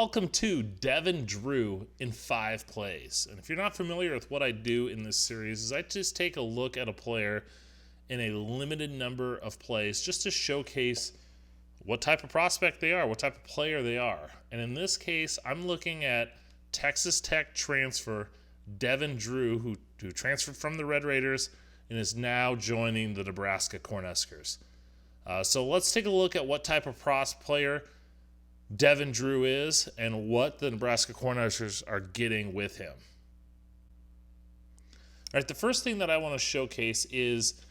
Welcome to Devin Drew in 5 plays. And if you're not familiar with what I do in this series, is I just take a look at a player in a limited number of plays just to showcase what type of prospect they are, what type of player they are. And in this case, I'm looking at Texas Tech transfer Devin Drew, who transferred from the Red Raiders and is now joining the Nebraska Cornhuskers. So let's take a look at what type of player Devin Drew is and what the Nebraska Cornhuskers are getting with him. All right, the first thing that I want to showcase is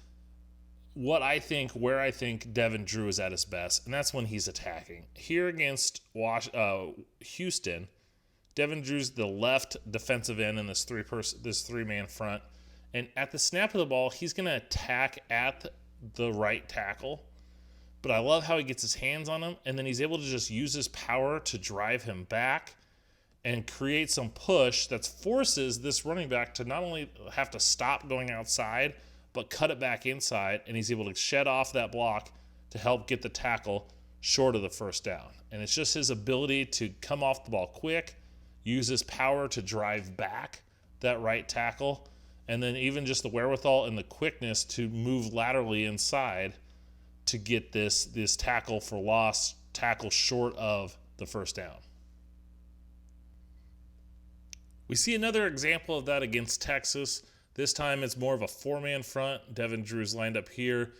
where I think Devin Drew is at his best, and that's when he's attacking. Here against Houston, Devin Drew's the left defensive end in this three-man front, and at the snap of the ball, he's going to attack at the right tackle. But I love how he gets his hands on him, and then he's able to just use his power to drive him back and create some push that forces this running back to not only have to stop going outside, but cut it back inside, and he's able to shed off that block to help get the tackle short of the first down. And it's just his ability to come off the ball quick, use his power to drive back that right tackle, and then even just the wherewithal and the quickness to move laterally inside to get this tackle for loss, tackle short of the first down. We see another example of that against Texas. This time it's more of a 4-man front. Devin Drew's lined up here,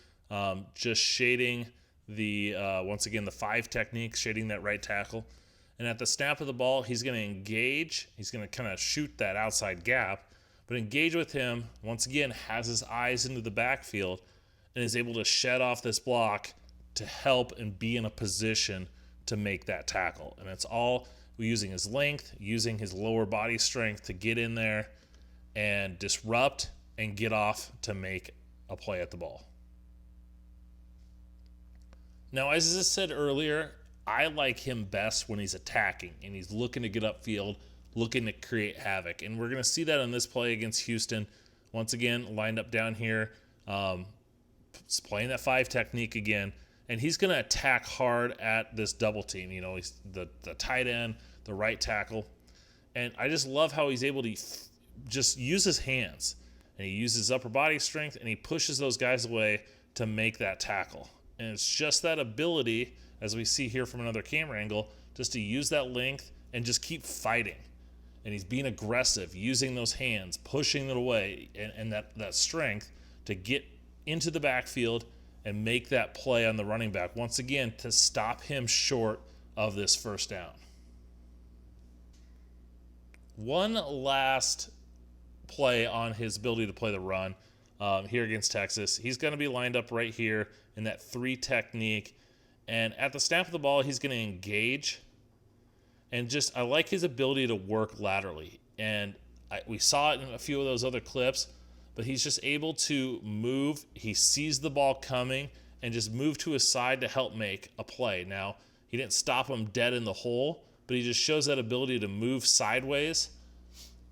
just shading once again, the 5 technique, shading that right tackle. And at the snap of the ball, he's going to engage. He's going to kind of shoot that outside gap, but engage with him, once again, has his eyes into the backfield, and is able to shed off this block to help and be in a position to make that tackle. And it's all using his length, using his lower body strength to get in there and disrupt and get off to make a play at the ball. Now, as I said earlier, I like him best when he's attacking and he's looking to get upfield, looking to create havoc. And we're going to see that in this play against Houston. Once again, lined up down here, playing that 5 technique again, and he's going to attack hard at this double team. You know, he's the tight end, the right tackle, and I just love how he's able to just use his hands, and he uses his upper body strength, and he pushes those guys away to make that tackle. And it's just that ability, as we see here from another camera angle, just to use that length and just keep fighting. And he's being aggressive, using those hands, pushing it away, and that strength to get into the backfield and make that play on the running back, once again, to stop him short of this first down. One last play on his ability to play the run here against Texas. He's going to be lined up right here in that 3 technique, and at the snap of the ball, he's going to engage, and I like his ability to work laterally. And we saw it in a few of those other clips, but he's just able to move. He sees the ball coming and just move to his side to help make a play. Now, he didn't stop him dead in the hole, but he just shows that ability to move sideways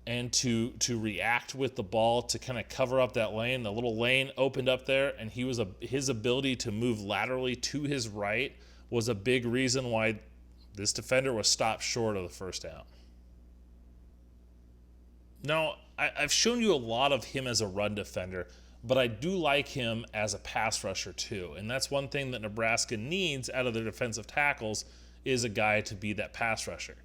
and to react with the ball to kind of cover up that lane. The little lane opened up there, and his ability to move laterally to his right was a big reason why this defender was stopped short of the first down. Now, I've shown you a lot of him as a run defender, but I do like him as a pass rusher too. And that's one thing that Nebraska needs out of their defensive tackles is a guy to be that pass rusher.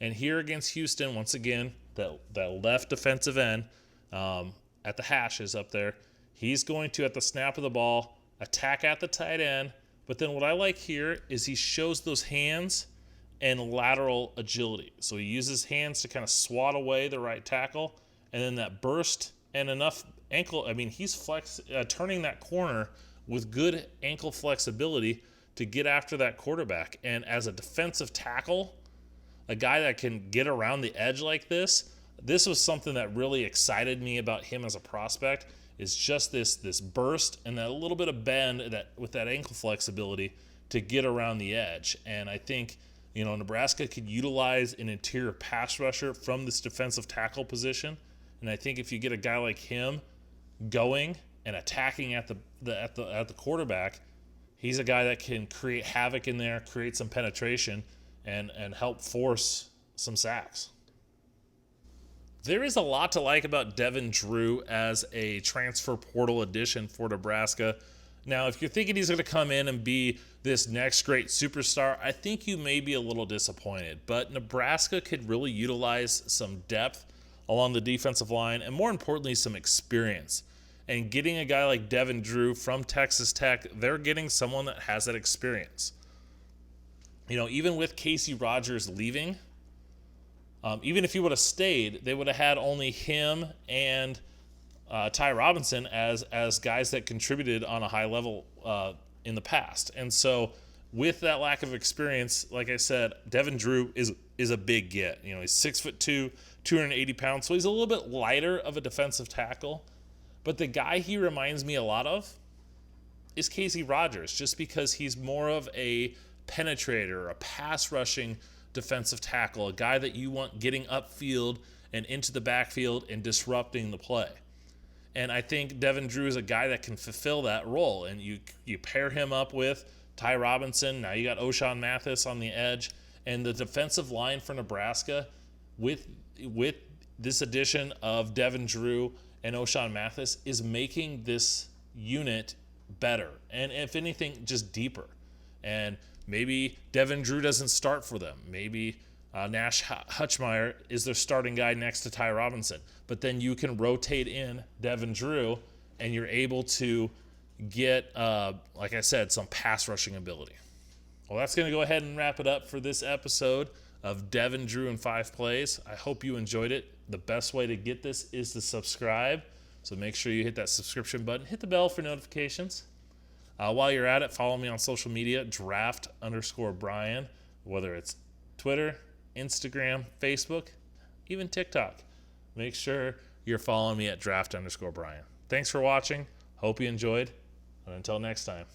And here against Houston, once again, that left defensive end at the hashes up there, he's going to, at the snap of the ball, attack at the tight end. But then what I like here is he shows those hands and lateral agility. So he uses hands to kind of swat away the right tackle, and then that burst and enough ankle. I mean, he's turning that corner with good ankle flexibility to get after that quarterback. And as a defensive tackle, a guy that can get around the edge like this was something that really excited me about him as a prospect, is just this burst and that little bit of bend with that ankle flexibility to get around the edge. And I think, Nebraska could utilize an interior pass rusher from this defensive tackle position. And I think if you get a guy like him going and attacking at the quarterback, he's a guy that can create havoc in there, create some penetration, and help force some sacks. There is a lot to like about Devin Drew as a transfer portal addition for Nebraska. Now, if you're thinking he's going to come in and be this next great superstar, I think you may be a little disappointed. But Nebraska could really utilize some depth along the defensive line and, more importantly, some experience. And getting a guy like Devin Drew from Texas Tech, they're getting someone that has that experience. Even with Casey Rogers leaving, even if he would have stayed, they would have had only him and Ty Robinson as guys that contributed on a high level in the past. And so with that lack of experience, like I said, Devin Drew is a big get. He's 6'2", 280 pounds, so he's a little bit lighter of a defensive tackle. But the guy he reminds me a lot of is Casey Rogers, just because he's more of a penetrator, a pass rushing defensive tackle, a guy that you want getting upfield and into the backfield and disrupting the play. And I think Devin Drew is a guy that can fulfill that role. And you pair him up with Ty Robinson. Now you got O'Shawn Mathis on the edge. And the defensive line for Nebraska, with this addition of Devin Drew and O'Shawn Mathis, is making this unit better. And if anything, just deeper. And maybe Devin Drew doesn't start for them. Maybe Nash Hutchmeyer is their starting guy next to Ty Robinson. But then you can rotate in Devin Drew, and you're able to get, like I said, some pass rushing ability. Well, that's going to go ahead and wrap it up for this episode of Devin Drew in 5 Plays. I hope you enjoyed it. The best way to get this is to subscribe. So make sure you hit that subscription button. Hit the bell for notifications. While you're at it, follow me on social media, draft_Brian, whether it's Twitter, Instagram, Facebook, even TikTok. Make sure you're following me at draft_Brian. Thanks for watching. Hope you enjoyed. And until next time.